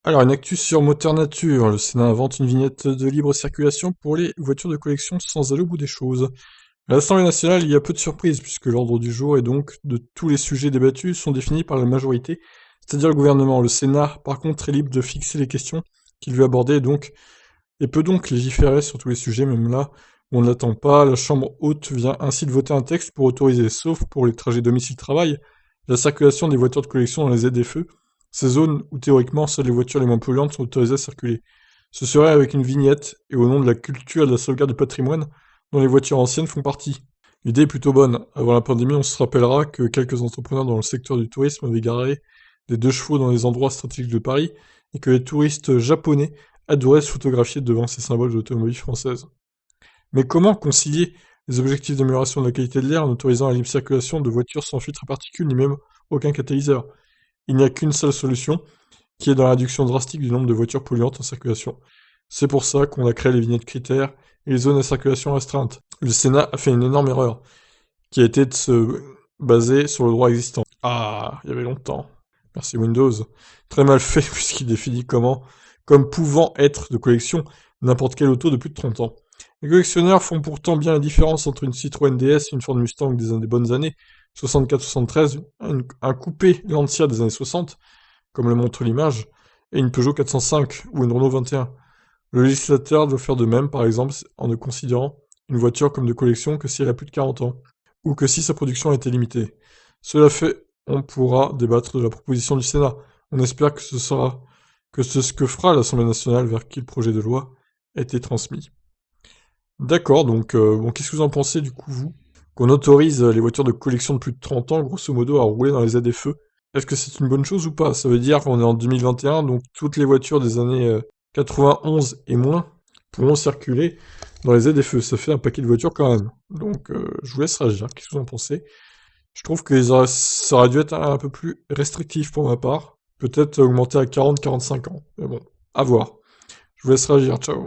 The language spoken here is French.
Alors, une actu sur Moteur Nature. Le Sénat invente une vignette de libre circulation pour les voitures de collection sans aller au bout des choses. À l'Assemblée nationale, il y a peu de surprises, puisque l'ordre du jour et donc de tous les sujets débattus sont définis par la majorité, c'est-à-dire le gouvernement. Le Sénat, par contre, est libre de fixer les questions qu'il veut aborder et peut donc légiférer sur tous les sujets, même là où on ne l'attend pas. La Chambre haute vient ainsi de voter un texte pour autoriser, sauf pour les trajets domicile-travail, la circulation des voitures de collection dans les ZFE, ces zones où théoriquement seules les voitures les moins polluantes sont autorisées à circuler. Ce serait avec une vignette et au nom de la culture et de la sauvegarde du patrimoine dont les voitures anciennes font partie. L'idée est plutôt bonne. Avant la pandémie, on se rappellera que quelques entrepreneurs dans le secteur du tourisme avaient garé des 2 chevaux dans les endroits stratégiques de Paris et que les touristes japonais adoraient se photographier devant ces symboles de l'automobile française. Mais comment concilier les objectifs d'amélioration de la qualité de l'air en autorisant la libre circulation de voitures sans filtre à particules ni même aucun catalyseur? Il n'y a qu'une seule solution, qui est dans la réduction drastique du nombre de voitures polluantes en circulation. C'est pour ça qu'on a créé les vignettes critères et les zones à circulation restreinte. Le Sénat a fait une énorme erreur, qui a été de se baser sur le droit existant. Ah, il y avait longtemps. Merci Windows. Très mal fait, puisqu'il définit comme pouvant être de collection n'importe quelle auto de plus de 30 ans. Les collectionneurs font pourtant bien la différence entre une Citroën DS et une Ford Mustang des bonnes années, 64-73, un coupé Lancia des années 60, comme le montre l'image, et une Peugeot 405 ou une Renault 21. Le législateur doit faire de même, par exemple, en ne considérant une voiture comme de collection que si elle a plus de 40 ans, ou que si sa production a été limitée. Cela fait, on pourra débattre de la proposition du Sénat. On espère que c'est ce que fera l'Assemblée nationale vers qui le projet de loi a été transmis. D'accord, donc bon, qu'est-ce que vous en pensez du coup, vous? Qu'on autorise les voitures de collection de plus de 30 ans, grosso modo, à rouler dans les ZFE. Est-ce que c'est une bonne chose ou pas? Ça veut dire qu'on est en 2021, donc toutes les voitures des années 91 et moins pourront circuler dans les ZFE. Ça fait un paquet de voitures quand même. Donc je vous laisse réagir. Qu'est-ce que vous en pensez? Je trouve que ça aurait dû être un peu plus restrictif pour ma part. Peut-être augmenter à 40-45 ans. Mais bon, à voir. Je vous laisse réagir. Ciao.